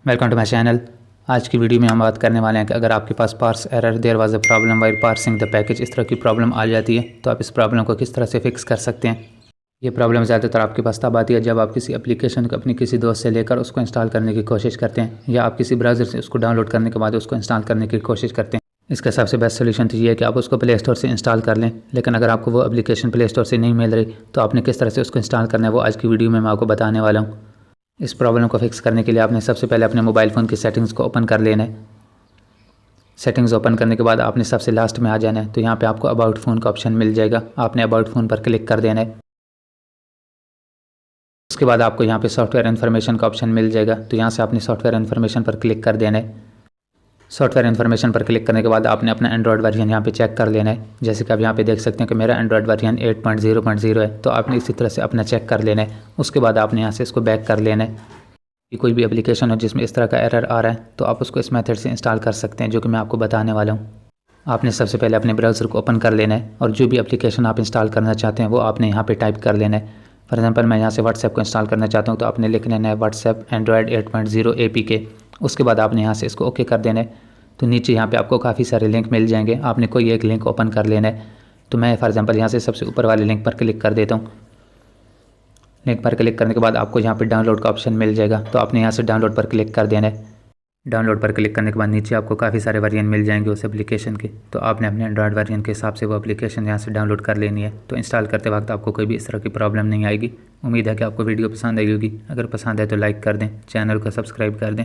Welcome to my channel. आज की video में हम बात करने वाले हैं कि अगर आपके पास parse error there was a problem while parsing the package, इस तरह की प्रॉब्लम आ जाती है तो आप इस प्रॉब्लम को किस तरह से फिक्स कर सकते हैं। ये प्रॉब्लम ज़्यादातर आपके पास तब आती है जब आप किसी एप्लीकेशन को अपनी किसी दोस्त से लेकर उसको इंस्टॉल करने की कोशिश करते हैं या आप किसी ब्राउज़र से उसको डाउनलोड करने के बाद उसको इंस्टॉल करने की कोशिश करते हैं। इसका सबसे बेस्ट सोल्यूशन तो ये है कि आप उसको प्ले स्टोर से इंस्टॉल कर लें, लेकिन अगर आपको वो एप्लीकेशन प्ले स्टोर से नहीं मिल रही तो आपने किस तरह से उसको इंस्टॉल करना है वो आज की वीडियो में मैं आपको बताने वाला हूँ। इस प्रॉब्लम को फिक्स करने के लिए आपने सबसे पहले अपने मोबाइल फ़ोन की सेटिंग्स को ओपन कर लेना है। सेटिंग्स ओपन करने के बाद आपने सबसे लास्ट में आ जाना है, तो यहाँ पे आपको अबाउट फ़ोन का ऑप्शन मिल जाएगा। आपने अबाउट फ़ोन पर क्लिक कर देना है। उसके बाद आपको यहाँ पे सॉफ्टवेयर इन्फॉर्मेशन का ऑप्शन मिल जाएगा, तो यहाँ से आपने सॉफ्टवेयर इन्फॉर्मेशन पर क्लिक कर देना है। सॉफ्टवेयर इन्फॉर्मेशन पर क्लिक करने के बाद आपने अपना एंड्रॉयड वर्जन यहाँ पे चेक कर लेना है। जैसे कि आप यहाँ पे देख सकते हैं कि मेरा एंड्रॉयड वर्जन 8.0.0 है, तो आपने इसी तरह से अपना चेक कर लेना है। उसके बाद आपने यहाँ से इसको बैक कर लेना है। कि कोई भी एप्लीकेशन हो जिसमें इस तरह का एरर आ रहा है तो आप उसको इस मेथड से इंस्टॉल कर सकते हैं, जो कि मैं आपको बताने वाला हूँ। आपने सबसे पहले अपने ब्राउज़र को ओपन कर लेना है और जो भी एप्लीकेशन आप इंस्टॉल करना चाहते हैं वो आपने यहाँ पे टाइप कर लेना है। फॉर एग्जांपल मैं यहाँ से व्हाट्सएप को इंस्टॉल करना चाहता हूँ, तो आपने लिख लेना है व्हाट्सएप एंड्रॉयड 8.0 APK। उसके बाद आपने यहाँ से इसको ओके कर देना है। तो नीचे यहाँ पे आपको काफ़ी सारे लिंक मिल जाएंगे, आपने कोई एक लिंक ओपन कर लेना है। तो मैं फॉर एग्जांपल यहाँ से सबसे ऊपर वाले लिंक पर क्लिक कर देता हूँ। लिंक पर क्लिक करने के बाद आपको यहाँ पे डाउनलोड का ऑप्शन मिल जाएगा, तो आपने यहाँ से डाउनलोड पर क्लिक कर देना है। डाउनलोड पर क्लिक करने के बाद नीचे आपको काफ़ी सारे वर्जन मिल जाएंगे उस एप्लीकेशन के, तो आपने अपने एंड्रॉयड वर्जन के हिसाब से वो एप्लीकेशन यहाँ से डाउनलोड कर लेनी है। तो इंस्टॉल करते वक्त आपको कोई भी इस तरह की प्रॉब्लम नहीं आएगी। उम्मीद है कि आपको वीडियो पसंद आई होगी। अगर पसंद है तो लाइक कर दें, चैनल को सब्सक्राइब कर दें।